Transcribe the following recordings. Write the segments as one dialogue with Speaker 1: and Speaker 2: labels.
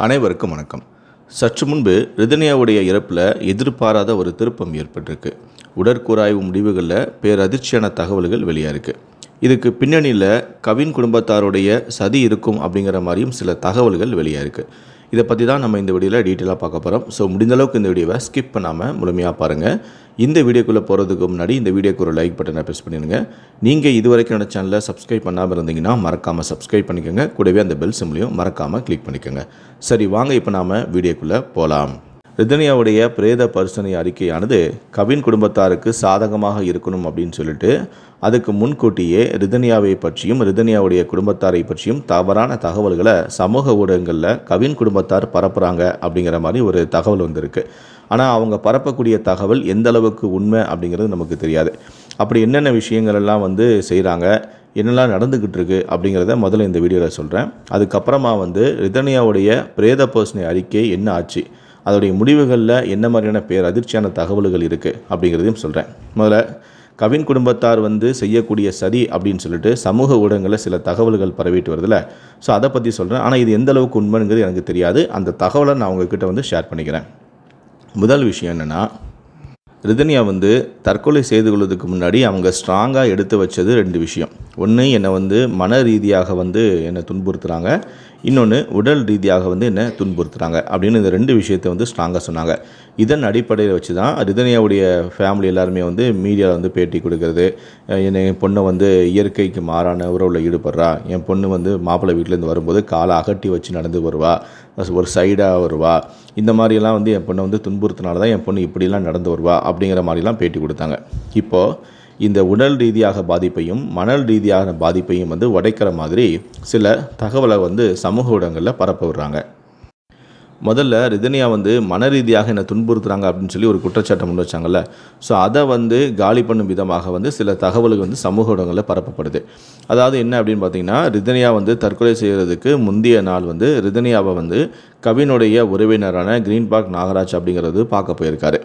Speaker 1: அனைவருக்கும் வணக்கம். சற்று முன்பு ரிதன்யாவுடைய இறப்பில் எதிர்பாராத ஒரு திருப்பம் ஏற்பட்டிருக்கு. உடற்கூறாய்வு முடிவுகளில் பேரதிர்ச்சியான தகவல்கள் வெளியாயிருக்கு. இதுக்கு பின்னணியில் கவின் குடும்பத்தாருடைய சதி இருக்கும் அப்படிங்கிற மாதிரியும் சில தகவல்கள் வெளியாயிருக்கு. இதை பற்றி தான் நம்ம இந்த வீடியோவில் டீட்டெயிலாக பார்க்க போகிறோம். ஸோ முடிந்தளவுக்கு இந்த வீடியோவை ஸ்கிப் பண்ணாமல் முழுமையாக பாருங்கள். இந்த வீடியோக்குள்ளே போகிறதுக்கு முன்னாடி இந்த வீடியோக்கு ஒரு லைக் பட்டனை ப்ரெஸ் பண்ணிடுங்க. நீங்கள் இது வரைக்கும் என்னோட சேனலை சப்ஸ்கிரைப் பண்ணாமல் இருந்தீங்கன்னா மறக்காமல் சப்ஸ்கிரைப் பண்ணிக்கோங்க. கூடவே அந்த பெல் சிம்லையும் மறக்காமல் கிளிக் பண்ணிக்கோங்க. சரி, வாங்க இப்போ நாம் வீடியோக்குள்ளே போகலாம். ரிதன்யாவுடைய பிரேத பரிசோதனை அறிக்கையானது கவின் குடும்பத்தாருக்கு சாதகமாக இருக்கணும் அப்படின்னு சொல்லிட்டு அதுக்கு முன்கூட்டியே ரிதன்யாவை பற்றியும் ரிதன்யாவுடைய குடும்பத்தாரை பற்றியும் தவறான தகவல்களை சமூக ஊடகங்களில் கவின் குடும்பத்தார் பரப்புகிறாங்க அப்படிங்கிற மாதிரி ஒரு தகவல் வந்திருக்கு. ஆனால் அவங்க பரப்பக்கூடிய தகவல் எந்த அளவுக்கு உண்மை அப்படிங்கிறது நமக்கு தெரியாது. அப்படி என்னென்ன விஷயங்கள் எல்லாம் செய்கிறாங்க, என்னெல்லாம் நடந்துக்கிட்டு இருக்கு அப்படிங்கிறத முதல்ல இந்த வீடியோவில் சொல்கிறேன். அதுக்கப்புறமா ரிதன்யாவுடைய பிரேத பரிசோதனை அறிக்கை என்ன ஆச்சு, அதோடைய முடிவுகளில் என்ன மாதிரியான அதிர்ச்சியான தகவல்கள் இருக்குது அப்படிங்கிறதையும் சொல்கிறேன். முதல்ல கவின் குடும்பத்தார் செய்யக்கூடிய சதி அப்படின்னு சொல்லிட்டு சமூக ஊடகங்களில் சில தகவல்கள் பரவிட்டு வருதுல்ல, ஸோ அதை பற்றி சொல்கிறேன். ஆனால் இது எந்த அளவுக்கு உண்மைங்கிறது எனக்கு தெரியாது. அந்த தகவலை நான் உங்ககிட்ட ஷேர் பண்ணிக்கிறேன். முதல் விஷயம் என்னென்னா, ரிதன்யா தற்கொலை செய்து கொள்வதற்கு முன்னாடி அவங்க ஸ்ட்ராங்காக எடுத்து வச்சது ரெண்டு விஷயம். ஒன்று, என்னை மன ரீதியாக என்னை துன்புறுத்துகிறாங்க, இன்னொன்று உடல் ரீதியாக என்னை துன்புறுத்துகிறாங்க அப்படின்னு இந்த ரெண்டு விஷயத்தை ஸ்ட்ராங்காக சொன்னாங்க. இதன் அடிப்படையில் வச்சு தான் ரிதன்யாவுடைய ஃபேமிலி எல்லாருமே மீடியாவில் பேட்டி கொடுக்கறது, என் பொண்ணை இயற்கைக்கு மாறான உறவில் ஈடுபடுறா, என் பொண்ணு மாப்பிள்ளை வீட்டிலேருந்து வரும்போது காலை அகட்டி வச்சு நடந்து வருவா, ஒரு சைடாக வருவா, இந்த மாதிரியெல்லாம் என் பொண்ணை துன்புறுத்தினால தான் என் பொண்ணு இப்படிலாம் நடந்து வருவா அப்படிங்கிற மாதிரிலாம் பேட்டி கொடுத்தாங்க. இப்போது இந்த உடல் ரீதியாக பாதிப்பையும் மணல் ரீதியான பாதிப்பையும் உடைக்கிற மாதிரி சில தகவலை சமூக ஊடகங்களில் பரப்ப விடுறாங்க. முதல்ல ரிதன்யா மன ரீதியாக என்னை துன்புறுத்துறாங்க அப்படின்னு சொல்லி ஒரு குற்றச்சாட்டை முன் வச்சாங்கல்ல, ஸோ அதை காலி பண்ணும் விதமாக சில தகவல்கள் சமூக ஊடகங்களில் பரப்பப்படுது. அதாவது என்ன அப்படின்னு பார்த்தீங்கன்னா, ரிதன்யா தற்கொலை செய்கிறதுக்கு முந்தைய நாள் ரிதன்யாவை கவினுடைய உறவினரான கிரீன் பார்க் நாகராஜ் அப்படிங்கிறது பார்க்க போயிருக்காரு.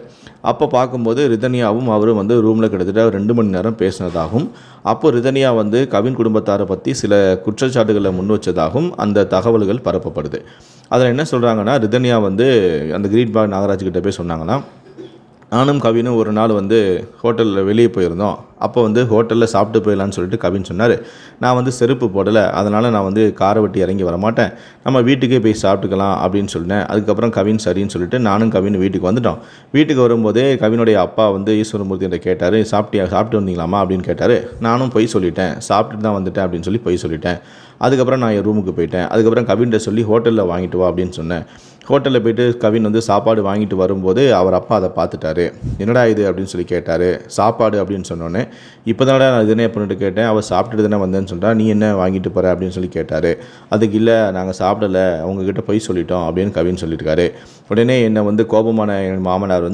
Speaker 1: அப்போ பார்க்கும்போது ரிதன்யாவும் அவரும் ரூமில் கிட்டத்தட்ட 2 மணி நேரம் பேசினதாகவும், அப்போ ரிதன்யா கவின் குடும்பத்தாரை பற்றி சில குற்றச்சாட்டுகளை முன் வச்சதாகவும் அந்த தகவல்கள் பரப்பப்படுது. அதில் என்ன சொல்கிறாங்கன்னா, ரிதன்யா அந்த கிரீன் பார்க் நாகராஜ் கிட்ட போய் சொன்னாங்கன்னா, நானும் கவினும் ஒரு நாள் ஹோட்டலில் வெளியே போயிருந்தோம், அப்போ ஹோட்டலில் சாப்பிட்டு போயிடலான்னு சொல்லிட்டு கவின் சொன்னார். நான் செருப்பு போடலை, அதனால் நான் காரை விட்டு இறங்கி வரமாட்டேன், நம்ம வீட்டுக்கே போய் சாப்பிட்டுக்கலாம் அப்படின்னு சொன்னேன். அதுக்கப்புறம் கவின் சரின்னு சொல்லிட்டு நானும் கவின் வீட்டுக்கு வந்துட்டோம். வீட்டுக்கு வரும்போதே கவினுடைய அப்பா ஈஸ்வரமூர்த்தி என்ற கேட்டார், சாப்பிட்டு வந்தீங்களாமா அப்படின்னு கேட்டார். நானும் பொய் சொல்லிட்டேன், சாப்பிட்டுட்டு தான் வந்துட்டேன் அப்படின்னு சொல்லி பொய் சொல்லிட்டேன். அதுக்கப்புறம் நான் என் ரூமுக்கு போயிட்டேன். அதுக்கப்புறம் கவின்கிட்ட சொல்லி ஹோட்டலில் வாங்கிட்டு வா அப்படின்னு சொன்னேன். ஹோட்டலில் போய்ட்டு கவின் சாப்பாடு வாங்கிட்டு வரும்போது அவர் அப்பா அதை பார்த்துட்டாரு. என்னடா இது அப்படின்னு சொல்லி கேட்டார். சாப்பாடு அப்படின்னு சொன்னோன்னே, இப்போ தானடா நான் இதனே பண்ணிட்டு கேட்டேன், அவள் சாப்பிட்டுட்டு தானே வந்தேன்னு சொல்கிறா, நீ என்ன வாங்கிட்டு போகிற அப்படின்னு சொல்லி கேட்டார். அதுக்கு இல்லை, நாங்கள் சாப்பிடலை, அவங்கக்கிட்ட போய் சொல்லிட்டோம் அப்படின்னு கவின் சொல்லியிருக்காரு. உடனே என்னை கோபமான என் மாமனார்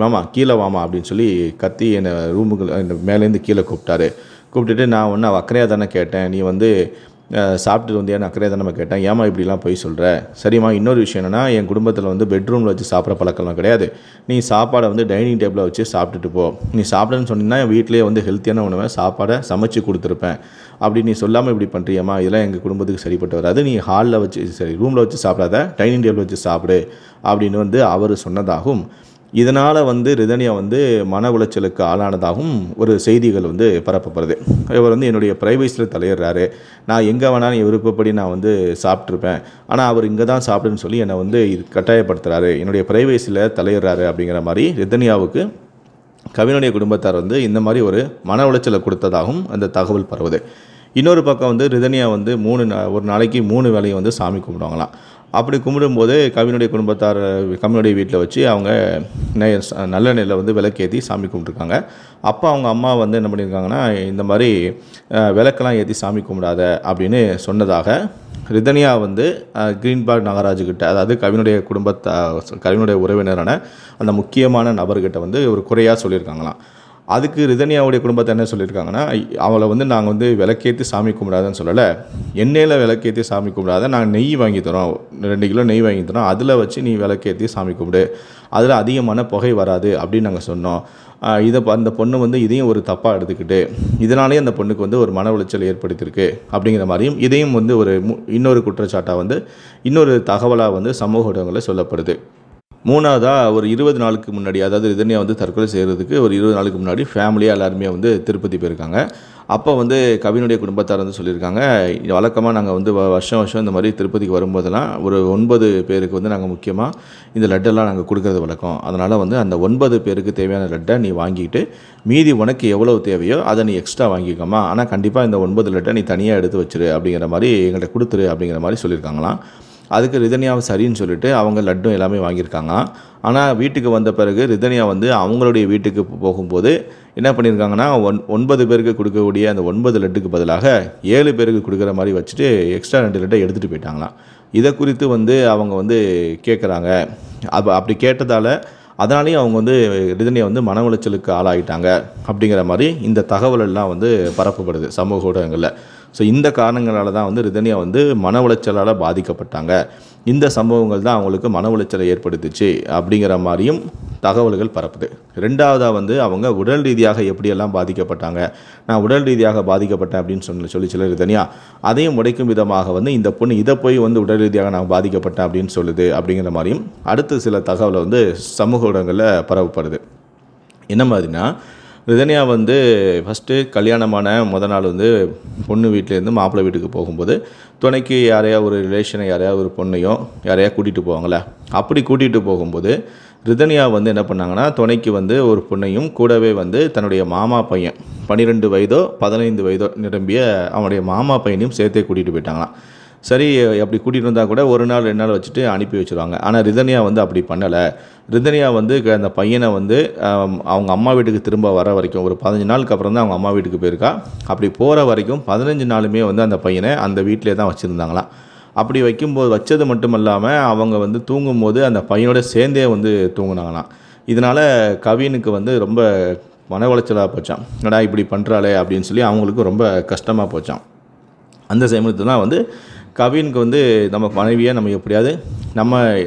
Speaker 1: மாமா கீழே வாமா அப்படின்னு சொல்லி கத்தி என்னை ரூமுக்கு மேலேருந்து கீழே கூப்பிட்டுட்டு, நான் ஒன்று அக்கறையாக தானே கேட்டேன், நீ சாப்பிட்டு வந்தியான்னு அக்கறையாக தானே கேட்டேன், ஏமா இப்படிலாம் போய் சொல்கிற, சரிம்மா இன்னொரு விஷயம் என்னென்னா, என் குடும்பத்தில் பெட்ரூமில் வச்சு சாப்பிட்ற பழக்கம்லாம் கிடையாது, நீ சாப்பாடை டைனிங் டேபிளில் வச்சு சாப்பிட்டுட்டு போ, நீ சாப்பிடுன்னு சொன்னீங்கன்னா என் வீட்டிலேயே ஹெல்த்தியான உணவை சாப்பாடை சமைச்சு கொடுத்துருப்பேன், அப்படி நீ சொல்லாமல் இப்படி பண்ணுறியம்மா, இதெல்லாம் எங்கள் குடும்பத்துக்கு சரிப்பட்டு வராது, நீ ஹாலில் வச்சு ரூமில் வச்சு சாப்பிடாத, டைனிங் டேபிள் வச்சு சாப்பிடு அப்படின்னு அவர் சொன்னதாகவும், இதனால் ரிதன்யா மன உளைச்சலுக்கு ஆளானதாகவும் ஒரு செய்திகள் பரப்பப்படுது. இவர் என்னுடைய ப்ரைவேசியில் தலையிடுறாரு, நான் எங்கே வேணாலும் என் விருப்பப்படி நான் சாப்பிட்ருப்பேன், ஆனால் அவர் இங்கே தான் சாப்பிடுன்னு சொல்லி என்னை கட்டாயப்படுத்துகிறாரு, என்னுடைய ப்ரைவேசியில் தலையிடுறாரு அப்படிங்கிற மாதிரி ரிதன்யாவுக்கு கவினுடைய குடும்பத்தார் இந்த மாதிரி ஒரு மன உளைச்சலை கொடுத்ததாகவும் அந்த தகவல் பரவுது. இன்னொரு பக்கம் ரிதன்யா ஒரு நாளைக்கு 3 வேளையும் சாமி கும்பிடுவாங்களாம். அப்படி கும்பிடும்போது கவினுடைய குடும்பத்தார் கவினுடைய வீட்டில் வச்சு அவங்க நல்ல நிலையில் விளக்கேற்றி சாமி கும்பிட்ருக்காங்க. அப்போ அவங்க அம்மா என்ன பண்ணியிருக்காங்கன்னா, இந்த மாதிரி விளக்கெல்லாம் ஏற்றி சாமி கும்பிடாத அப்படின்னு சொன்னதாக ரிதன்யா கிரீன் பார்க் நாகராஜுக்கிட்ட, அதாவது கவினுடைய உறவினரான அந்த முக்கியமான நபர்கிட்ட ஒரு குறையாக சொல்லியிருக்காங்களாம். அதுக்கு ரிதன்யாவுடைய குடும்பத்தை என்ன சொல்லியிருக்காங்கன்னா, அவளை வந்து நாங்கள் வந்து விளக்கேற்றி சாமி கும்பிடாதன்னு சொல்லலை, எண்ணெயில் விளக்கேற்றி சாமி கும்பிடாத, நாங்கள் நெய் வாங்கி தரோம், 2 கிலோ நெய் வாங்கி தரோம், அதில் வச்சு நீ விளக்கேற்றி சாமி கும்பிடு, அதில் அதிகமான புகை வராது அப்படின்னு நாங்கள் சொன்னோம். அந்த பொண்ணு வந்து இதையும் ஒரு தப்பாக எடுத்துக்கிட்டு இதனாலேயே அந்த பொண்ணுக்கு வந்து ஒரு மன உளைச்சல் ஏற்படுத்தியிருக்கு அப்படிங்கிற மாதிரியும், இதையும் வந்து ஒரு இன்னொரு குற்றச்சாட்டாக வந்து இன்னொரு தகவலாக வந்து சமூக ஊடகங்களில் சொல்லப்படுது. 3வதா ஒரு 20 நாளுக்கு முன்னாடி, அதாவது ரிதன்யா வந்து தற்கொலை செய்கிறதுக்கு ஒரு 20 நாளுக்கு முன்னாடி ஃபேமிலியாக எல்லாருமே வந்து திருப்பதி போயிருக்காங்க. அப்போ வந்து கவினுடைய குடும்பத்தார் வந்து சொல்லியிருக்காங்க, வழக்கமாக நாங்கள் வந்து வருஷம் வருஷம் இந்த மாதிரி திருப்பதிக்கு வரும்போதெல்லாம் ஒரு 9 பேருக்கு வந்து நாங்கள் முக்கியமாக இந்த லட்டெல்லாம் நாங்கள் கொடுக்குறது வழக்கம். அதனால் வந்து அந்த 9 பேருக்கு தேவையான லட்டை நீ வாங்கிட்டு மீதி உனக்கு எவ்வளோ தேவையோ அதை நீ எக்ஸ்ட்ரா வாங்கிக்கோமா, ஆனால் கண்டிப்பாக இந்த 9 லட்டை நீ தனியாக எடுத்து வச்சிரு அப்படிங்கிற மாதிரி எங்கள்கிட்ட கொடுத்துரு அப்படிங்கிற மாதிரி சொல்லியிருக்காங்களாம். அதுக்கு ரிதன்யாவை சரின்னு சொல்லிட்டு அவங்க லட்டும் எல்லாமே வாங்கியிருக்காங்க. ஆனால் வீட்டுக்கு வந்த பிறகு ரிதன்யா வந்து அவங்களுடைய வீட்டுக்கு போகும்போது என்ன பண்ணியிருக்காங்கன்னா, 9 பேருக்கு கொடுக்கக்கூடிய அந்த 9 லட்டுக்கு பதிலாக 7 பேருக்கு கொடுக்குற மாதிரி வச்சுட்டு எக்ஸ்ட்ரா 2 லட்டை எடுத்துகிட்டு போயிட்டாங்களாம். இதை குறித்து வந்து அவங்க வந்து கேட்குறாங்க. அப்படி கேட்டதால் அதனாலேயும் அவங்க வந்து ரிதன்யா வந்து மன உளைச்சலுக்கு ஆளாகிட்டாங்க அப்படிங்கிற மாதிரி இந்த தகவல் எல்லாம் வந்து பரப்பப்படுது சமூக ஊடகங்களில். ஸோ இந்த காரணங்களால தான் வந்து ரிதன்யா வந்து மன உளைச்சலால் பாதிக்கப்பட்டாங்க, இந்த சம்பவங்கள் தான் அவங்களுக்கு மன உளைச்சலை ஏற்படுத்துச்சு அப்படிங்கிற மாதிரியும் தகவல்கள் பரப்புது. 2வதாக வந்து அவங்க உடல் ரீதியாக எப்படியெல்லாம் பாதிக்கப்பட்டாங்க, நான் உடல் ரீதியாக பாதிக்கப்பட்டேன் அப்படின்னு சொல்லிச்சுல ரிதன்யா, அதையும் உடைக்கும் விதமாக வந்து இந்த பொண்ணு இதை போய் வந்து உடல் ரீதியாக நான் பாதிக்கப்பட்டேன் அப்படின்னு சொல்லுது அப்படிங்கிற மாதிரியும் அடுத்து சில தகவலை வந்து சமூக ஊடகங்களில் பரவப்படுது. என்ன மாதிரினா, ரிதன்யா வந்து ஃபஸ்ட்டு கல்யாணமான நாள் வந்து பொண்ணு வீட்டிலேருந்து மாப்பிள்ளை வீட்டுக்கு போகும்போது துணைக்கு யாரையா ஒரு ரிலேஷனை யாரையா ஒரு பொண்ணையோ யாரையா கூட்டிகிட்டு போவாங்களே, அப்படி கூட்டிகிட்டு போகும்போது ரிதன்யா வந்து என்ன பண்ணாங்கன்னா, துணைக்கு வந்து ஒரு பொண்ணையும் கூடவே வந்து தன்னுடைய மாமா பையன் 12 வயதோ 15 வயதோ நிரம்பிய அவனுடைய மாமா பையனையும் சேர்த்தே கூட்டிகிட்டு போயிட்டாங்களாம். சரி, அப்படி கூட்டிகிட்டு வந்தால் கூட 1 நாள் 2 நாள் வச்சுட்டு அனுப்பி வச்சுருவாங்க. ஆனால் ரிதன்யா வந்து அப்படி பண்ணலை. ரிதன்யா வந்து அந்த பையனை வந்து அவங்க அம்மா வீட்டுக்கு திரும்ப வர வரைக்கும் ஒரு 15 நாளுக்கு அப்புறம் தான் அவங்க அம்மா வீட்டுக்கு போயிருக்கா. அப்படி போகிற வரைக்கும் 15 நாளுமே வந்து அந்த பையனை அந்த வீட்டிலே தான் வச்சுருந்தாங்களாம். அப்படி வச்சது மட்டும் இல்லாமல் அவங்க வந்து தூங்கும்போது அந்த பையனோட சேர்ந்தே வந்து தூங்குனாங்களாம். இதனால் கவினுக்கு வந்து ரொம்ப மன உளைச்சலாக போச்சான். என்னடா இப்படி பண்ணுறாளே அப்படின்னு சொல்லி அவங்களுக்கு ரொம்ப கஷ்டமாக போச்சான். அந்த சமயத்தில் தான் வந்து கவினுக்கு வந்து நம்ம மனைவியை நம்ம எப்படியாவது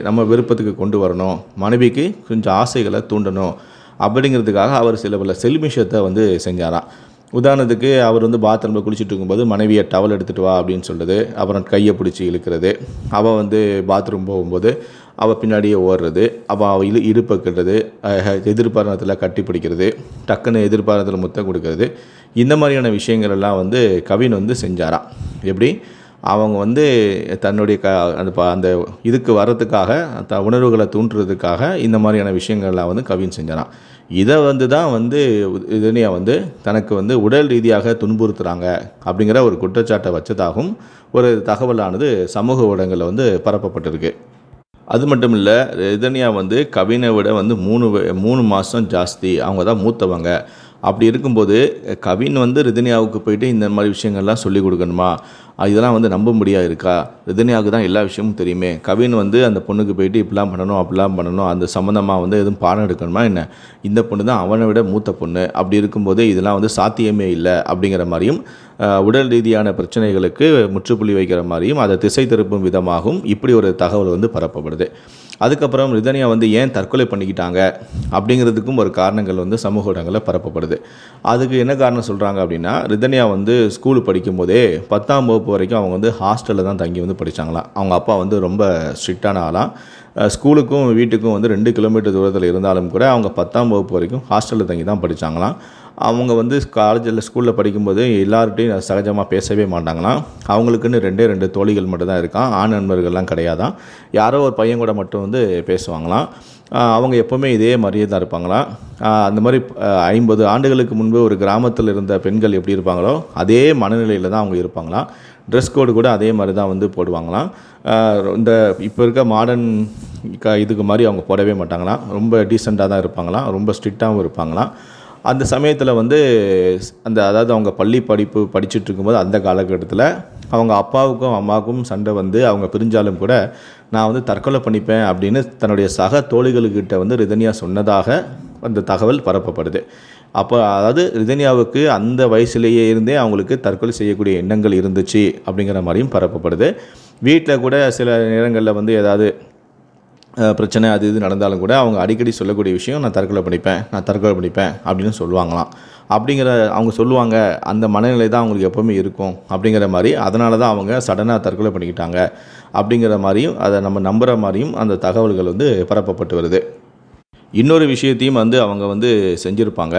Speaker 1: நம்ம விருப்பத்துக்கு கொண்டு வரணும், மனைவிக்கு கொஞ்சம் ஆசைகளை தூண்டணும் அப்படிங்கிறதுக்காக அவர் சில பல செல்மிஷத்தை வந்து செஞ்சாராம். உதாரணத்துக்கு அவர் வந்து பாத்ரூமில் குளிச்சுட்டு இருக்கும்போது மனைவியை டவல் எடுத்துகிட்டு வா அப்படின்னு சொல்கிறது, அப்புறம் கையை பிடிச்சி இழுக்கிறது, அவள் வந்து பாத்ரூம் போகும்போது அவள் பின்னாடியே ஓடுறது, அவள் இடுப்பை கட்டுறது, எதிர்பாரணத்தில் கட்டி பிடிக்கிறது, டக்குன்னு எதிர்பாரணத்தில் முத்தம் கொடுக்கறது, இந்த மாதிரியான விஷயங்கள் எல்லாம் வந்து கவின் வந்து செஞ்சாராம். எப்படி அவங்க வந்து தன்னுடைய அந்த இதுக்கு வர்றதுக்காக உணர்வுகளை தூண்டுறதுக்காக இந்த மாதிரியான விஷயங்கள்லாம் வந்து கவின் செஞ்சாராம். இதை வந்து தான் வந்து ரிதன்யா வந்து தனக்கு வந்து உடல் ரீதியாக துன்புறுத்துகிறாங்க அப்படிங்கிற ஒரு குற்றச்சாட்டை வச்சதாகவும் ஒரு தகவலானது சமூக ஊடகங்களில் வந்து பரப்பப்பட்டிருக்கு. அது மட்டும் இல்லை, ரிதன்யா வந்து கவினை விட வந்து 3 மாதம் ஜாஸ்தி, அவங்க தான் மூத்தவங்க. அப்படி இருக்கும்போது கவின் வந்து ரிதன்யாவுக்கு போயிட்டு இந்த மாதிரி விஷயங்கள்லாம் சொல்லிக் கொடுக்கணுமா, இதெல்லாம் வந்து நம்ப முடியாது இருக்கா? ரிதன்யாவுக்கு தான் எல்லா விஷயமும் தெரியுமே. கவின் வந்து அந்த பொண்ணுக்கு போயிட்டு இப்படிலாம் பண்ணணும் அப்படிலாம் பண்ணணும், அந்த சம்மந்தமாக வந்து எதுவும் பாடம் எடுக்கணுமா என்ன? இந்த பொண்ணு தான் அவனை விட மூத்த பொண்ணு. அப்படி இருக்கும்போது இதெல்லாம் வந்து சாத்தியமே இல்லை அப்படிங்கிற மாதிரியும், உடல் ரீதியான பிரச்சனைகளுக்கு முற்றுப்புள்ளி வைக்கிற மாதிரியும், அதை திசை திருப்பும் விதமாகவும் இப்படி ஒரு தகவல் வந்து பரப்பப்படுது. அதுக்கப்புறம் ரிதன்யா வந்து ஏன் தற்கொலை பண்ணிக்கிட்டாங்க அப்படிங்கிறதுக்கும் ஒரு காரணங்கள் வந்து சமூக ஊடகங்களில் பரப்பப்படுது. அதுக்கு என்ன காரணம் சொல்கிறாங்க அப்படின்னா, ரிதன்யா வந்து ஸ்கூல் படிக்கும்போதே 10ஆம் வகுப்பு வரைக்கும் அவங்க வந்து ஹாஸ்டலில் தான் தங்கி வந்து படித்தாங்களாம். அவங்க அப்பா வந்து ரொம்ப ஸ்ட்ரிக்டான ஆளாம். ஸ்கூலுக்கும் வீட்டுக்கும் வந்து 2 கிலோமீட்டர் தூரத்தில் இருந்தாலும் கூட அவங்க 10ஆம் வகுப்பு வரைக்கும் ஹாஸ்டலில் தங்கி தான் படித்தாங்களாம். அவங்க வந்து ஸ்கூலில் படிக்கும்போது எல்லார்கிட்டையும் சகஜமாக பேசவே மாட்டாங்களாம். அவங்களுக்குன்னு 2 தோழிகள் மட்டும் தான் இருக்கான், ஆண் நண்பர்கள்லாம் கிடையாதான். யாரோ ஒரு பையன் கூட மட்டும் வந்து பேசுவாங்களாம். அவங்க எப்போவுமே இதே மாதிரியே தான் இருப்பாங்களாம். அந்த மாதிரி 50 ஆண்டுகளுக்கு முன்பு ஒரு கிராமத்தில் இருந்த பெண்கள் எப்படி இருப்பாங்களோ அதே மனநிலையில் தான் அவங்க இருப்பாங்களாம். ட்ரெஸ் கோடு கூட அதே மாதிரி தான் வந்து போடுவாங்களாம். இந்த இப்போ இருக்க மாடர்ன் இதுக்கு மாதிரி அவங்க போடவே மாட்டாங்களாம். ரொம்ப டீசெண்டாக தான் இருப்பாங்களாம், ரொம்ப ஸ்ட்ரிக்டாகவும் இருப்பாங்களாம். அந்த சமயத்தில் வந்து அதாவது அவங்க பள்ளி படிப்பு படிச்சுட்டு இருக்கும்போது அந்த காலகட்டத்தில் அவங்க அப்பாவுக்கும் அம்மாவுக்கும் சண்டை வந்து அவங்க பிரிஞ்சாலும் கூட நான் வந்து தற்கொலை பண்ணிப்பேன் அப்படின்னு தன்னுடைய சக தோழிகளுக்கிட்ட வந்து ரிதன்யா சொன்னதாக அந்த தகவல் பரப்பப்படுது. அப்போ அதாவது ரிதன்யாவுக்கு அந்த வயசுலேயே இருந்தே அவங்களுக்கு தற்கொலை செய்யக்கூடிய எண்ணங்கள் இருந்துச்சு அப்படிங்கிற மாதிரியும் பரப்பப்படுது. வீட்டில் கூட சில நேரங்களில் வந்து ஏதாவது பிரச்சனை அது இது நடந்தாலும் கூட அவங்க அடிக்கடி சொல்லக்கூடிய விஷயம், நான் தற்கொலை பண்ணிப்பேன் அப்படின்னு சொல்லுவாங்களாம். அப்படிங்கிற அவங்க சொல்லுவாங்க, அந்த மனநிலை தான் அவங்களுக்கு எப்போவுமே இருக்கும் அப்படிங்கிற மாதிரி. அதனால தான் அவங்க சடனாக தற்கொலை பண்ணிக்கிட்டாங்க அப்படிங்கிற மாதிரியும், அதை நம்ம நம்புகிற மாதிரியும் அந்த தகவல்கள் வந்து பரப்பப்பட்டு வருது. இன்னொரு விஷயத்தையும் வந்து அவங்க வந்து செஞ்சுருப்பாங்க.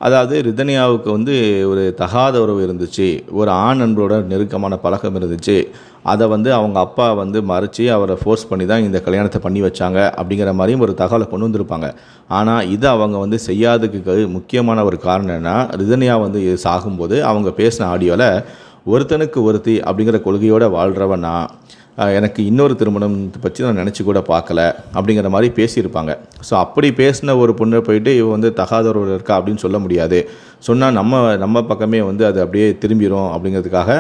Speaker 1: அதாவது ரிதன்யாவுக்கு வந்து ஒரு தகாத உறவு இருந்துச்சு, ஒரு ஆண் நண்பரோட நெருக்கமான பழக்கம் இருந்துச்சு. அதை வந்து அவங்க அப்பா வந்து மறைச்சி அவரை ஃபோர்ஸ் பண்ணி தான் இந்த கல்யாணத்தை பண்ணி வச்சாங்க அப்படிங்கிற மாதிரியும் ஒரு தகவலை கொண்டு வந்திருப்பாங்க. ஆனால் இதை அவங்க வந்து செய்யாததுக்கு முக்கியமான ஒரு காரணம் என்னென்னா, ரிதன்யா வந்து சாகும்போது அவங்க பேசின ஆடியோவில் ஒருத்தனுக்கு ஒருத்தி அப்படிங்கிற கொள்கையோடு வாழ்கிறவன் நான், எனக்கு இன்னொரு திருமணம் பற்றி நான் நினச்சி கூட பார்க்கல அப்படிங்கிற மாதிரி பேசியிருப்பாங்க. ஸோ அப்படி பேசின ஒரு பொண்ணை போயிட்டு இவ வந்து தகாதவர்கள் இருக்கா அப்படின்னு சொல்ல முடியாது. சொன்னால் நம்ம பக்கமே வந்து அது அப்படியே திரும்பிடும் அப்படிங்கிறதுக்காக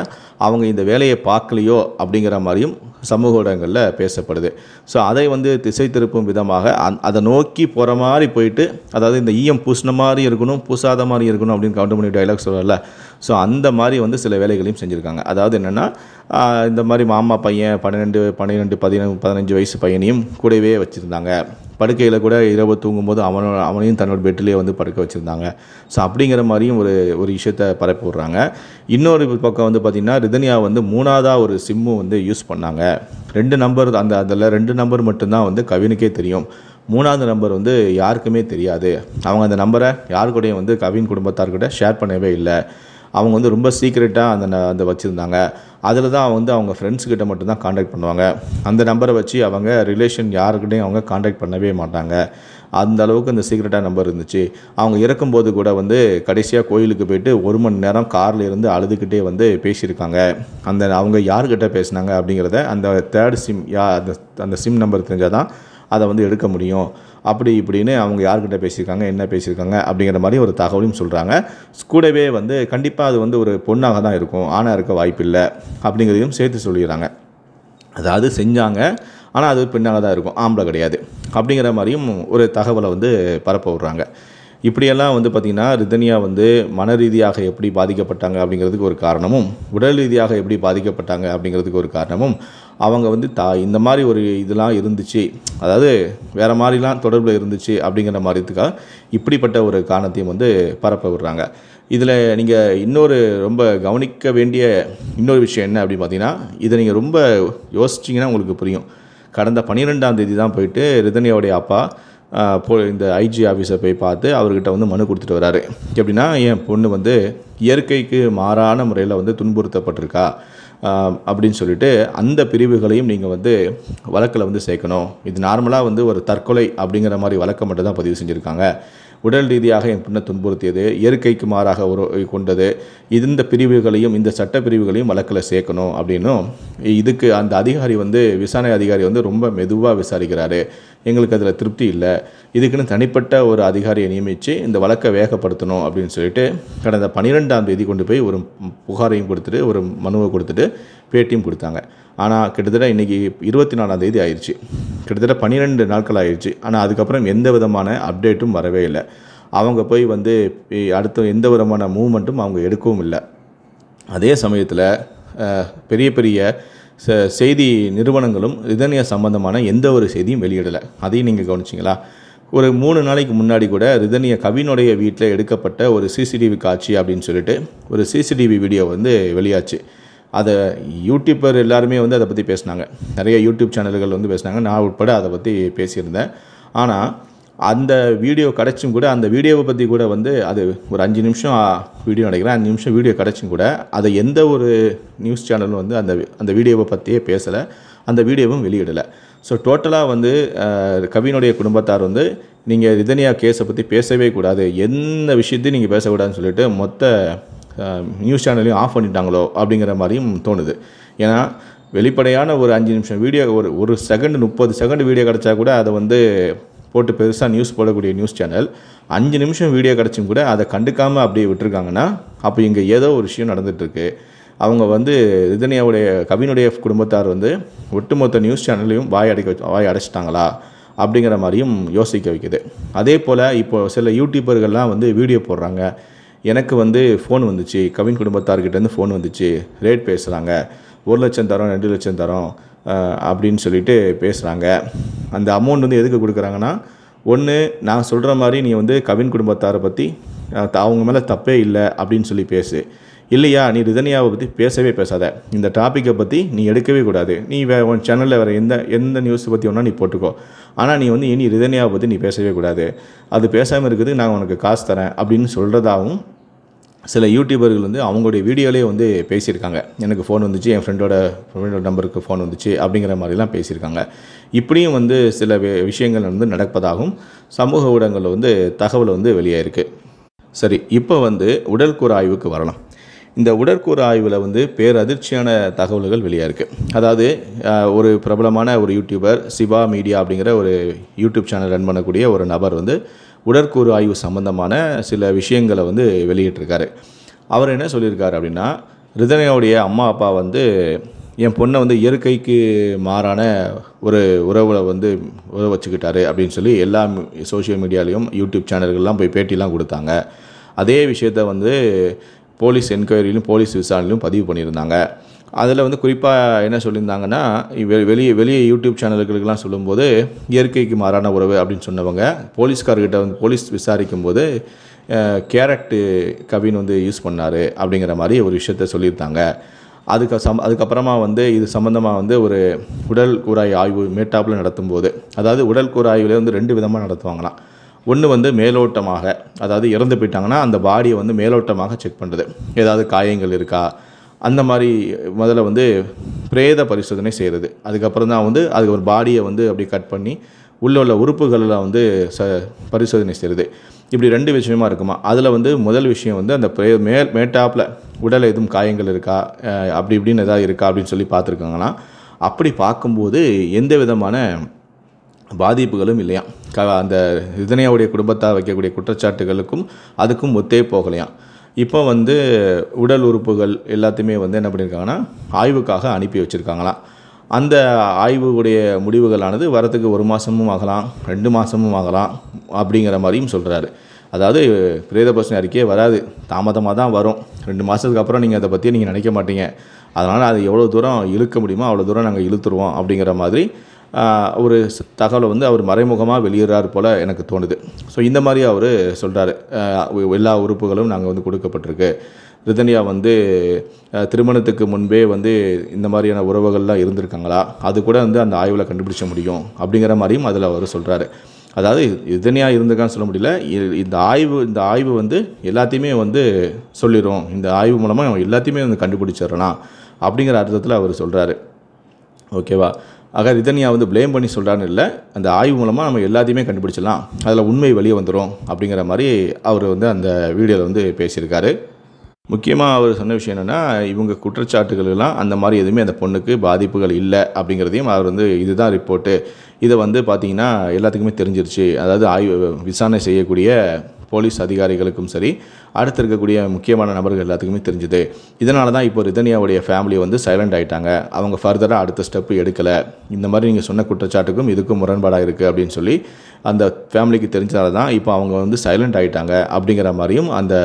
Speaker 1: அவங்க இந்த வேலையை பார்க்கலையோ அப்படிங்கிற மாதிரியும் சமூக ஊடகங்களில் பேசப்படுது. ஸோ அதை வந்து திசை திருப்பும் விதமாக அதை நோக்கி போகிற மாதிரி போயிட்டு, அதாவது இந்த ஈயம் பூசின மாதிரி இருக்கணும், பூசாத மாதிரி இருக்கணும் அப்படின்னு கவுண்டமணி டைலாக் சொல்லல. ஸோ அந்த மாதிரி வந்து சில வேலைகளையும் செஞ்சுருக்காங்க. அதாவது என்னென்னா, இந்த மாதிரி மாமா பையன் 15 வயசு பையனையும் கூடவே வச்சுருந்தாங்க. படுக்கையில் கூட இரவு தூங்கும்போது அவனையும் தன்னோட பெட்டிலே வந்து படுக்க வச்சுருந்தாங்க. ஸோ அப்படிங்கிற மாதிரியும் ஒரு விஷயத்தை பரப்பி விட்றாங்க. இன்னொரு பக்கம் வந்து பார்த்திங்கன்னா, ரிதன்யா வந்து 3ஆவதாக ஒரு சிம்மு வந்து யூஸ் பண்ணாங்க. 2 நம்பர் அதில் 2 நம்பர் மட்டும்தான் வந்து கவினுக்கே தெரியும். 3ஆவது நம்பர் வந்து யாருக்குமே தெரியாது. அவங்க அந்த நம்பரை யாரு கூடயும் வந்து கவின் குடும்பத்தார்கிட்ட ஷேர் பண்ணவே இல்லை. அவங்க வந்து ரொம்ப சீக்ரெட்டாக அந்த வச்சுருந்தாங்க. அதில் தான் வந்து அவங்க ஃப்ரெண்ட்ஸ்கிட்ட மட்டும்தான் காண்டாக்ட் பண்ணுவாங்க. அந்த நம்பரை வச்சு அவங்க ரிலேஷன் யாருக்கிட்டையும் அவங்க காண்டாக்ட் பண்ணவே மாட்டாங்க. அந்த அளவுக்கு அந்த சீக்ரெட்டாக நம்பர் இருந்துச்சு. அவங்க இறக்கும்போது கூட வந்து கடைசியாக கோயிலுக்கு போயிட்டு 1 மணி நேரம் காரில் இருந்து அழுதுகிட்டே வந்து பேசியிருக்காங்க. அவங்க யாருக்கிட்ட பேசினாங்க அப்படிங்கிறத அந்த 3rd சிம் அந்த சிம் நம்பர் தெரிஞ்சால் தான் அதை வந்து எடுக்க முடியும். அப்படி இப்படின்னு அவங்க யார்கிட்ட பேசியிருக்காங்க, என்ன பேசியிருக்காங்க அப்படிங்கிற மாதிரி ஒரு தகவலையும் சொல்கிறாங்க. கூடவே வந்து கண்டிப்பாக அது வந்து ஒரு பொண்ணாக தான் இருக்கும், ஆணாக இருக்க வாய்ப்பில்லை அப்படிங்கிறதையும் சேர்த்து சொல்லிடுறாங்க. அதாவது செஞ்சாங்க, ஆனால் அது பெண்ணாக தான் இருக்கும், ஆம்பளை கிடையாது அப்படிங்கிற மாதிரியும் ஒரு தகவலை வந்து பரப்ப விட்றாங்க. இப்படியெல்லாம் வந்து பார்த்திங்கன்னா, ரிதன்யா வந்து மன ரீதியாக எப்படி பாதிக்கப்பட்டாங்க அப்படிங்கிறதுக்கு ஒரு காரணமும், உடல் ரீதியாக எப்படி பாதிக்கப்பட்டாங்க அப்படிங்கிறதுக்கு ஒரு காரணமும், அவங்க வந்து இந்த மாதிரி ஒரு இதெல்லாம் இருந்துச்சு, அதாவது வேறு மாதிரிலாம் தொடர்பில் இருந்துச்சு அப்படிங்கிற மாதிரிக்காக இப்படிப்பட்ட ஒரு காரணத்தையும் வந்து பரப்ப விடுறாங்க. இதில் நீங்கள் இன்னொரு ரொம்ப கவனிக்க வேண்டிய இன்னொரு விஷயம் என்ன அப்படின்னு பார்த்தீங்கன்னா, இதை நீங்கள் ரொம்ப யோசிச்சிங்கன்னா உங்களுக்கு புரியும். கடந்த 12ஆம் தேதி தான் போயிட்டு ரிதன்யாவுடைய அப்பா இந்த ஐஜி ஆஃபீஸை போய் பார்த்து அவர்கிட்ட வந்து மனு கொடுத்துட்டு வராரு. எப்படின்னா, என் பொண்ணு வந்து இயற்கைக்கு மாறான முறையில் வந்து துன்புறுத்தப்பட்டிருக்கா அப்படின்னு சொல்லிட்டு அந்த பிரிவுகளையும் நீங்கள் வந்து வழக்கில் வந்து சேர்க்கணும். இது நார்மலாக வந்து ஒரு தற்கொலை அப்படிங்கிற மாதிரி வழக்கை மட்டும் தான் பதிவு செஞ்சுருக்காங்க. உடல் ரீதியாக என் பொண்ணை துன்புறுத்தியது, இயற்கைக்கு மாறாக கொண்டது, இந்த பிரிவுகளையும் இந்த சட்ட பிரிவுகளையும் வழக்கில் சேர்க்கணும் அப்படின்னும், இதுக்கு அந்த அதிகாரி வந்து விசாரணை அதிகாரி வந்து ரொம்ப மெதுவாக விசாரிக்கிறாரு, எங்களுக்கு அதில் திருப்தி இல்லை, இதுக்குன்னு தனிப்பட்ட ஒரு அதிகாரியை நியமித்து இந்த வழக்கை வேகப்படுத்தணும் அப்படின்னு சொல்லிட்டு கடந்த 12ஆம் தேதி கொண்டு போய் ஒரு புகாரையும் கொடுத்துட்டு ஒரு மனுவை கொடுத்துட்டு பேட்டியும் கொடுத்தாங்க. ஆனால் கிட்டத்தட்ட இன்றைக்கி 24ஆம் தேதி ஆயிடுச்சு, கிட்டத்தட்ட 12 நாட்கள் ஆயிடுச்சு. ஆனால் அதுக்கப்புறம் எந்த விதமான அப்டேட்டும் வரவே இல்லை. அவங்க போய் வந்து அடுத்த எந்த விதமான மூவ்மெண்ட்டும் அவங்க எடுக்கவும் இல்லை. அதே சமயத்தில் பெரிய பெரிய செய்தி நிறுவனங்களும் ரிதன்யா சம்பந்தமான எந்த ஒரு செய்தியும் வெளியிடலை. அதையும் நீங்கள் கவனிச்சிங்களா? ஒரு 3 நாளைக்கு முன்னாடி கூட ரிதன்யா கவினுடைய வீட்டில் எடுக்கப்பட்ட ஒரு சிசிடிவி காட்சி அப்படின்னு சொல்லிட்டு ஒரு சிசிடிவி வீடியோ வந்து வெளியாச்சு. அதை யூடியூபர் எல்லாருமே வந்து அதை பற்றி பேசினாங்க. நிறைய யூடியூப் சேனல்கள் வந்து பேசினாங்க, நான் உட்பட அதை பற்றி பேசியிருந்தேன். ஆனால் அந்த வீடியோ கிடச்சும் கூட, அந்த வீடியோவை பற்றி கூட வந்து அது ஒரு 5 நிமிஷம் வீடியோ நினைக்கிறேன், 5 நிமிஷம் வீடியோ கிடச்சும் கூட அதை எந்த ஒரு நியூஸ் சேனலும் வந்து அந்த வீடியோவை பற்றியே பேசலை, அந்த வீடியோவும் வெளியிடலை. ஸோ டோட்டலாக வந்து கவினுடைய குடும்பத்தார் வந்து நீங்கள் ரிதன்யா கேஸை பற்றி பேசவே கூடாது, எந்த விஷயத்தையும் நீங்கள் பேசக்கூடாதுன்னு சொல்லிட்டு மொத்த நியூஸ் சேனலையும் ஆஃப் பண்ணிட்டாங்களோ அப்படிங்கிற மாதிரியும் தோணுது. ஏன்னா வெளிப்படையான ஒரு 5 நிமிஷம் வீடியோ, ஒரு செகண்ட் 30 செகண்ட் வீடியோ கிடச்சா கூட அதை வந்து போட்டு பெருசாக நியூஸ் போடக்கூடிய நியூஸ் சேனல் 5 நிமிஷம் வீடியோ கிடச்சும் கூட அதை கண்டுக்காமல் அப்படியே விட்டுருக்காங்கன்னா, அப்போ இங்கே ஏதோ ஒரு விஷயம் நடந்துகிட்ருக்கு. அவங்க வந்து கவினுடைய குடும்பத்தார் வந்து ஒட்டுமொத்த நியூஸ் சேனல்லையும் வாய் அடைச்சிட்டாங்களா அப்படிங்கிற மாதிரியும் யோசிக்க வைக்குது. அதே போல் இப்போ சில யூடியூபர்கள்லாம் வந்து வீடியோ போடுறாங்க. எனக்கு வந்து ஃபோன் வந்துச்சு, கவின் குடும்பத்தார்கிட்டேருந்து ஃபோன் வந்துச்சு, ரேட் பேசுகிறாங்க, 1,00,000 தரோம், 2,00,000 தரோம் அப்படின்னு சொல்லிட்டு பேசுகிறாங்க. அந்த அமௌண்ட் வந்து எதுக்கு கொடுக்குறாங்கன்னா, ஒன்று நான் சொல்கிற மாதிரி நீ வந்து கவின் குடும்பத்தாரை பற்றி அவங்க மேலே தப்பே இல்லை அப்படின்னு சொல்லி பேசு. இல்லையா நீ ரிதன்யாவை பற்றி பேசவே பேசாத, இந்த டாப்பிக்கை பற்றி நீ எடுக்கவே கூடாது. நீ உன் சேனலில் வேறு எந்த நியூஸை பற்றி ஒன்றா நீ போட்டுக்கோ, ஆனால் நீ வந்து இனி ரிதன்யாவை பற்றி நீ பேசவே கூடாது, அது பேசாமல் இருக்குது நான் உனக்கு காசு தரேன் அப்படின்னு சொல்கிறதாகவும் சில யூடியூபர்கள் வந்து அவங்களுடைய வீடியோலேயே வந்து பேசியிருக்காங்க. எனக்கு ஃபோன் வந்துச்சு, என் ஃப்ரெண்டோட நம்பருக்கு ஃபோன் வந்துச்சு அப்படிங்கிற மாதிரிலாம் பேசியிருக்காங்க. இப்படியும் வந்து சில விஷயங்கள் வந்து நடப்பதாகவும் சமூக ஊடகங்களில் வந்து தகவல் வந்து வெளியாயிருக்கு. சரி, இப்போ வந்து உடல்கூறு ஆய்வுக்கு வரலாம். இந்த உடற்கூறு ஆய்வில் வந்து பேரதிர்ச்சியான தகவல்கள் வெளியாயிருக்கு. அதாவது ஒரு பிரபலமான ஒரு யூடியூபர் சிவா மீடியா அப்படிங்கிற ஒரு யூடியூப் சேனல் ரன் பண்ணக்கூடிய ஒரு நபர் வந்து உடற்கூறு ஆய்வு சம்பந்தமான சில விஷயங்களை வந்து வெளியிட்டிருக்காரு. அவர் என்ன சொல்லியிருக்காரு அப்படின்னா, ரிதன்யாவுடைய அம்மா அப்பா வந்து என் பொண்ணை வந்து இயற்கைக்கு மாறான ஒரு உறவில் வந்து உறவு வச்சுக்கிட்டாரு அப்படின்னு சொல்லி எல்லா சோஷியல் மீடியாலையும் யூடியூப் சேனல்கள்லாம் போய் பேட்டிலாம் கொடுத்தாங்க. அதே விஷயத்த வந்து போலீஸ் என்கொயரியிலும் போலீஸ் விசாரணையிலும் பதிவு பண்ணியிருந்தாங்க. அதில் வந்து குறிப்பாக என்ன சொல்லியிருந்தாங்கன்னா, வெளியே யூடியூப் சேனல்களுக்கெல்லாம் சொல்லும்போது இயற்கைக்கு மாறான உறவு அப்படின்னு சொன்னவங்க போலீஸ்கார்கிட்ட வந்து போலீஸ் விசாரிக்கும் போது கேரட்டு கவின் வந்து யூஸ் பண்ணார் அப்படிங்கிற மாதிரி ஒரு விஷயத்த சொல்லியிருந்தாங்க. அதுக்கப்புறமா வந்து இது சம்மந்தமாக வந்து ஒரு உடல் கூறாய் ஆய்வு மேட்டாப்பில் நடத்தும்போது, அதாவது உடல் கூறு ஆய்வில் வந்து 2 விதமாக நடத்துவாங்களாம். ஒன்று வந்து மேலோட்டமாக, அதாவது இறந்து போயிட்டாங்கன்னா அந்த பாடியை வந்து மேலோட்டமாக செக் பண்ணுறது, ஏதாவது காயங்கள் இருக்கா அந்த மாதிரி முதல்ல வந்து பிரேத பரிசோதனை செய்கிறது. அதுக்கப்புறம் தான் வந்து அது ஒரு பாடியை வந்து அப்படி கட் பண்ணி உள்ள உறுப்புகளில் வந்து பரிசோதனை செய்கிறது. இப்படி 2 விஷயமா இருக்குமா. அதில் வந்து முதல் விஷயம் வந்து அந்த மேட்டாப்பில் உடல் எதுவும் காயங்கள் இருக்கா, அப்படி இப்படின்னு எதாவது இருக்கா அப்படின்னு சொல்லி பார்த்துருக்காங்களாம். அப்படி பார்க்கும்போது எந்த விதமான பாதிப்புகளும் இல்லையாம். அந்த ரிதன்யாவுடைய குடும்பத்தார் வைக்கக்கூடிய குற்றச்சாட்டுகளுக்கும் அதுக்கும் ஒத்தே போகலையாம். இப்போ வந்து உடல் உறுப்புகள் எல்லாத்தையுமே வந்து என்ன பண்ணியிருக்காங்கன்னா ஆய்வுக்காக அனுப்பி வச்சுருக்காங்களாம். அந்த ஆய்வுடைய முடிவுகளானது வரத்துக்கு 1 மாதமும் ஆகலாம், 2 மாதமும் ஆகலாம் அப்படிங்கிற மாதிரியும் சொல்கிறாரு. அதாவது பிரேத பரிசோதனை அறிக்கையே வராது, தாமதமாக தான் வரும். 2 மாதத்துக்கு அப்புறம் நீங்கள் அதை பற்றி நீங்கள் நினைக்க மாட்டீங்க, அதனால் அது எவ்வளோ தூரம் இழுக்க முடியுமோ அவ்வளோ தூரம் நாங்கள் இழுத்துருவோம் அப்படிங்கிற மாதிரி ஒரு தகவலை வந்து அவர் மறைமுகமாக வெளியிடுறார் போல் எனக்கு தோணுது. ஸோ இந்த மாதிரி அவர் சொல்கிறாரு, எல்லா உறுப்புகளும் நாங்கள் வந்து கொடுக்கப்பட்டிருக்கு. ரிதன்யா வந்து திருமணத்துக்கு முன்பே வந்து இந்த மாதிரியான உறவுகள்லாம் இருந்திருக்காங்களா, அது கூட வந்து அந்த ஆய்வில் கண்டுபிடிச்ச முடியும் அப்படிங்கிற மாதிரியும் அதில் அவர் சொல்கிறாரு. அதாவது ரிதன்யா இருந்திருக்கான்னு சொல்ல முடியல, இந்த ஆய்வு வந்து எல்லாத்தையுமே வந்து சொல்லிடும், இந்த ஆய்வு மூலமாக நம்ம எல்லாத்தையுமே வந்து கண்டுபிடிச்சிடலாம் அப்படிங்கிற அர்த்தத்தில் அவர் சொல்கிறாரு. ஓகேவா. ஆக ரிதன்யா வந்து ப்ளேம் பண்ணி சொல்கிறான்னு இல்லை, அந்த ஆய்வு மூலமாக நம்ம எல்லாத்தையுமே கண்டுபிடிச்சிடலாம், அதில் உண்மை வெளியே வந்துடும் அப்படிங்கிற மாதிரி அவர் வந்து அந்த வீடியோவில் வந்து பேசியிருக்காரு. முக்கியமாக அவர் சொன்ன விஷயம் என்னென்னா, இவங்க குற்றச்சாட்டுகளெல்லாம் அந்த மாதிரி எதுவுமே அந்த பொண்ணுக்கு பாதிப்புகள் இல்லை அப்படிங்கிறதையும் அவர் வந்து இதுதான் ரிப்போர்ட்டு, இதை வந்து பார்த்திங்கன்னா எல்லாத்துக்குமே தெரிஞ்சிருச்சு. அதாவது ஆய்வு விசாரணை செய்யக்கூடிய போலீஸ் அதிகாரிகளுக்கும் சரி, அடுத்து இருக்கக்கூடிய முக்கியமான நபர்கள் எல்லாத்துக்குமே தெரிஞ்சுது. இதனால தான் இப்போ ரிதன்யாவுடைய ஃபேமிலி வந்து சைலண்ட் ஆகிட்டாங்க, அவங்க ஃபர்தராக அடுத்த ஸ்டெப்பு எடுக்கலை, இந்த மாதிரி நீங்கள் சொன்ன குற்றச்சாட்டுக்கும் இதுக்கும் முரண்பாடாக இருக்குது அப்படின்னு சொல்லி அந்த ஃபேமிலிக்கு தெரிஞ்சதால தான் இப்போ அவங்க வந்து சைலண்ட் ஆகிட்டாங்க அப்படிங்கிற மாதிரியும் அந்த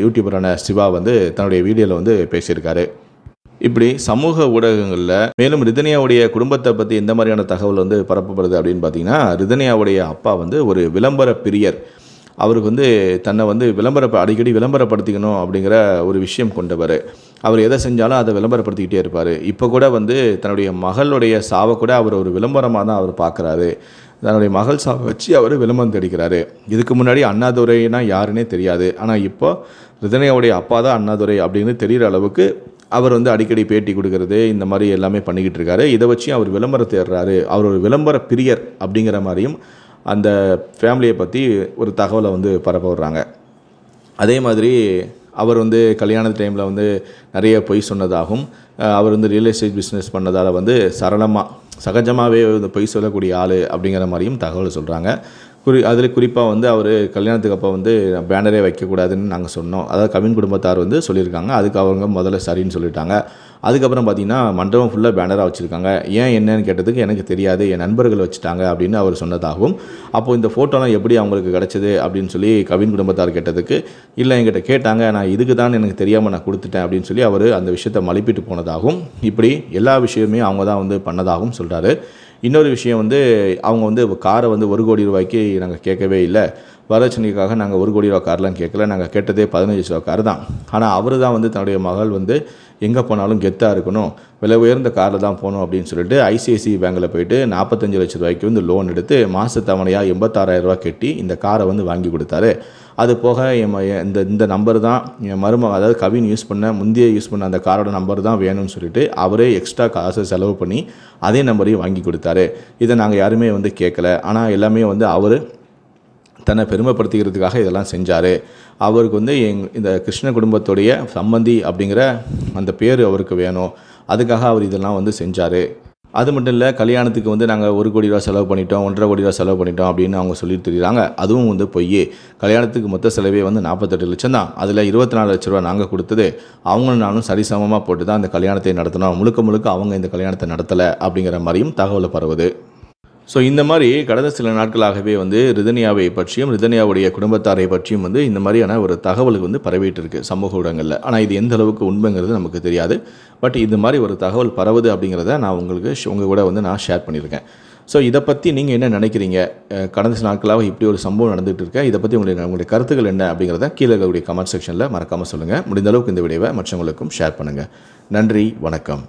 Speaker 1: யூடியூபரான சிவா வந்து தன்னுடைய வீடியோவில் வந்து பேசியிருக்காரு. இப்படி சமூக ஊடகங்களில் மேலும் ரிதன்யாவுடைய குடும்பத்தை பற்றி எந்த மாதிரியான தகவல் வந்து பரப்பப்படுது அப்படின்னு பார்த்தீங்கன்னா, ரிதன்யாவுடைய அப்பா வந்து ஒரு விளம்பர பிரியர். அவருக்கு வந்து தன்னை வந்து அடிக்கடி விளம்பரப்படுத்திக்கணும் அப்படிங்கிற ஒரு விஷயம் கொண்டவர். அவர் எதை செஞ்சாலும் அதை விளம்பரப்படுத்திக்கிட்டே இருப்பார். இப்போ கூட வந்து தன்னுடைய மகளுடைய சாவை கூட அவர் ஒரு விளம்பரமாக தான் அவர் பார்க்குறாரு. தன்னுடைய மகள் சாவை வச்சு அவர் விளம்பரம் தேடிக்கிறாரு. இதுக்கு முன்னாடி அண்ணாதுரைனா யாருன்னே தெரியாது, ஆனால் இப்போ ரிதன்யாவுடைய அப்பா தான் அண்ணாதுரை அப்படின்னு தெரிகிற அளவுக்கு அவர் வந்து அடிக்கடி பேட்டி கொடுக்கறது, இந்த மாதிரி எல்லாமே பண்ணிக்கிட்டு இருக்காரு. இதை வச்சு அவர் விளம்பரம் தேடுறாரு, அவர் ஒரு விளம்பர பிரியர் அப்படிங்கிற மாதிரியும் அந்த ஃபேமிலியை பற்றி ஒரு தகவலை வந்து பரப்ப விடுறாங்க. அதே மாதிரி அவர் வந்து கல்யாண டைமில் வந்து நிறைய பொய் சொன்னதாகவும், அவர் வந்து ரியல் எஸ்டேட் பிஸ்னஸ் பண்ணதால் வந்து சகஜமாகவே வந்து பொய் சொல்லக்கூடிய ஆள் அப்படிங்கிற மாதிரியும் தகவல் சொல்கிறாங்க. அதில் குறிப்பாக வந்து அவர் கல்யாணத்துக்கு அப்போ வந்து பேனரே வைக்கக்கூடாதுன்னு நாங்கள் சொன்னோம். அதாவது கவின் குடும்பத்தார் வந்து சொல்லியிருக்காங்க. அதுக்கு அவங்க முதல்ல சரின்னு சொல்லிட்டாங்க. அதுக்கப்புறம் பார்த்தீங்கன்னா மண்டபம் ஃபுல்லாக பேனராக வச்சுருக்காங்க. ஏன் என்னன்னு கேட்டதுக்கு எனக்கு தெரியாது, என் நண்பர்கள் வச்சுட்டாங்க அப்படின்னு அவர் சொன்னதாகவும், அப்போது இந்த ஃபோட்டோலாம் எப்படி அவங்களுக்கு கிடச்சிது அப்படின்னு சொல்லி கவின் குடும்பத்தார் கேட்டதுக்கு, இல்லை என்கிட்ட கேட்டாங்க, நான் இதுக்கு தான் எனக்கு தெரியாமல் நான் கொடுத்துட்டேன் அப்படின்னு சொல்லி அவர் அந்த விஷயத்தை மழுப்பிட்டு போனதாகவும், இப்படி எல்லா விஷயமே அவங்க தான் வந்து பண்ணதாகவும் சொல்கிறாரு. இன்னொரு விஷயம் வந்து அவங்க வந்து காரை வந்து ₹1,00,00,000 நாங்கள் கேட்கவே இல்லை. வரதட்சணைக்காக நாங்கள் ₹1,00,00,000 கார்லாம் கேட்கல. நாங்கள் கேட்டதே ₹15,00,000 கார் தான். ஆனால் அவர் தான் வந்து தன்னுடைய மகள் வந்து எங்கே போனாலும் கெத்தாக இருக்கணும், விலை உயர்ந்த காரில் தான் போகணும் அப்படின்னு சொல்லிட்டு ஐசிஐசிஐ பேங்கில் போயிட்டு ₹45,00,000 வந்து லோன் எடுத்து மாத தவணையாக ₹86,000 கட்டி இந்த காரை வந்து வாங்கி கொடுத்தாரு. அது போக இந்த நம்பர் தான் என் அதாவது கவின் முந்தைய யூஸ் பண்ண அந்த காரோட நம்பர் தான் வேணும்னு சொல்லிட்டு அவரே எக்ஸ்ட்ரா காசை செலவு பண்ணி அதே நம்பரையும் வாங்கி கொடுத்தாரு. இதை நாங்கள் யாருமே வந்து கேட்கல. ஆனால் எல்லாமே வந்து அவர் தன்னை பெருமைப்படுத்திக்கிறதுக்காக இதெல்லாம் செஞ்சார். அவருக்கு வந்து இந்த கிருஷ்ண குடும்பத்துடைய சம்பந்தி அப்படிங்கிற அந்த பேர் அவருக்கு வேணும். அதுக்காக அவர் இதெல்லாம் வந்து செஞ்சார். அது மட்டும் இல்லை, கல்யாணத்துக்கு வந்து நாங்கள் ₹1,00,00,000 செலவு பண்ணிட்டோம், ₹1,50,00,000 செலவு பண்ணிட்டோம் அப்படின்னு அவங்க சொல்லிட்டு தெரியுறாங்க. அதுவும் வந்து பொய். கல்யாணத்துக்கு மொத்த செலவே வந்து 48,00,000 தான். அதில் ₹24,00,000 நாங்கள் கொடுத்தது. அவங்களும் நானும் சரிசமமாக போட்டு தான் அந்த கல்யாணத்தை நடத்தினோம். முழுக்க அவங்க இந்த கல்யாணத்தை நடத்தலை அப்படிங்கிற மாதிரியும் தகவல் பரவுது. ஸோ இந்த மாதிரி கடந்த சில நாட்களாகவே வந்து ரிதன்யாவை பற்றியும் ரிதன்யாவுடைய குடும்பத்தாரை பற்றியும் வந்து இந்த மாதிரியான ஒரு தகவலுக்கு வந்து பரவிட்டு இருக்கு சமூக ஊடகங்களில். ஆனால் இது எந்த அளவுக்கு உண்மைங்கிறது நமக்கு தெரியாது. பட் இந்த மாதிரி ஒரு தகவல் பரவுது அப்படிங்கிறத நான் உங்கள் கூட வந்து நான் ஷேர் பண்ணியிருக்கேன். ஸோ இதை பற்றி நீங்கள் என்ன நினைக்கிறீங்க? கடந்த சில நாட்களாக இப்படி ஒரு சம்பவம் நடந்துகிட்டு இருக்கேன். இதை பற்றி உங்களுடைய கருத்துக்கள் என்ன அப்படிங்கிறத கீழே இருக்கக்கூடிய கமெண்ட் செக்ஷனில் மறக்காமல் சொல்லுங்கள். முடிந்த அளவுக்கு இந்த வீடியோவை மற்றவங்களுக்கும் ஷேர் பண்ணுங்கள். நன்றி, வணக்கம்.